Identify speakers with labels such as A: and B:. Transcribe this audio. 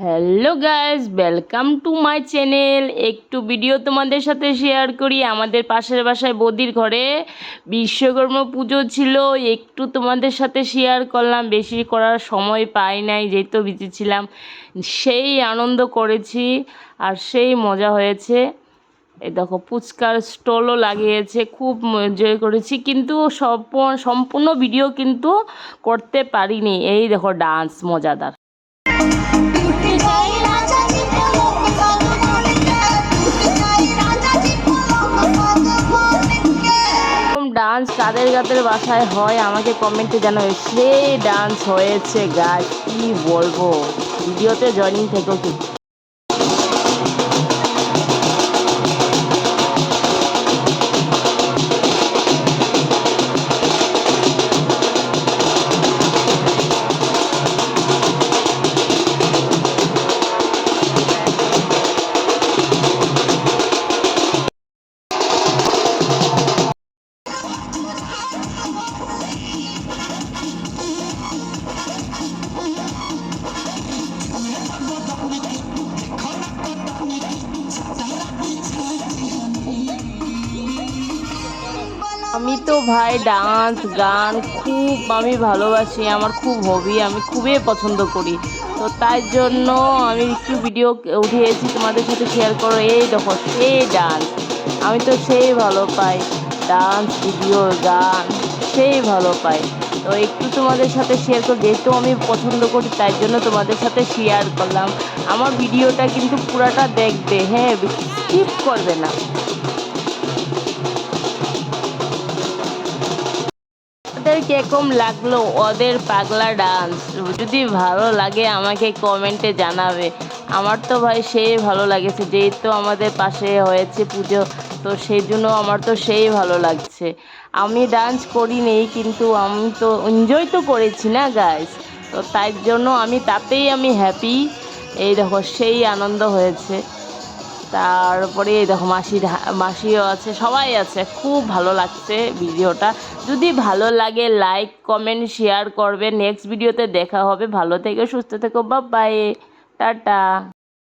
A: Hello guys, welcome to my channel. একটু video তোমাদের সাথে শেয়ার করি। আমাদের পাশের বাসায় বৌদির ঘরে বিশ্বকর্মা পুজো ছিল, একটু তোমাদের সাথে শেয়ার করলাম। বেশি করার সময় পাই নাই, যেহেতু বিজি ছিলাম। সেই আনন্দ করেছি আর সেই মজা হয়েছে। এই দেখো ফুচকার স্টলও লাগিয়েছে, খুব এনজয় করেছি, কিন্তু সম্পূর্ণ ভিডিও কিন্তু করতে পারিনি। এই দেখো ডান্স মজাদার ডান্স কাদের কাদের বাসায় হয় আমাকে কমেন্টে জানাবে। সেই ডান্স হয়েছে গাইস, কি বলবো। ভিডিওতে জয়েনিং থেকেও কিন্তু আমি তো ভাই ডান্স গান খুব আমি ভালোবাসি, আমার খুব হবি, আমি খুবই পছন্দ করি। তো তাই জন্য আমি একটু ভিডিও উঠিয়েছি তোমাদের সাথে শেয়ার করো। এই দেখো সেই ডান্স, আমি তো সেই ভালো পাই ডান্স ভিডিও গান, সেই ভালো পাই। তো একটু তোমাদের সাথে শেয়ার করি, যেহেতু আমি পছন্দ করি তাই জন্য তোমাদের সাথে শেয়ার করলাম। আমার ভিডিওটা কিন্তু পুরাটা দেখবে, হ্যাঁ, স্কিপ করবে না। ওদের কিরকম লাগলো ওদের পাগলা ডান্স? যদি ভালো লাগে আমাকে কমেন্টে জানাবে। আমার তো ভাই সেই ভালো লাগেছে, যেহেতু আমাদের পাশে হয়েছে পুজো, তো সেই জন্য আমার তো সেই ভালো লাগছে। আমি ডান্স করিনি, কিন্তু আমি তো এনজয় তো করেছি না গাইস, তো তাই জন্য তাতেই আমি হ্যাপি। এই দেখো সেই আনন্দ হয়েছে। তারপরে এই দেখো মাসিও আছে, সবাই আছে, খুব ভালো লাগছে ভিডিওটা। যদি ভালো লাগে লাইক কমেন্ট শেয়ার করবে। নেক্সট ভিডিওতে দেখা হবে। ভালো থেকো, সুস্থ থেকো, বাই বাই, টাটা।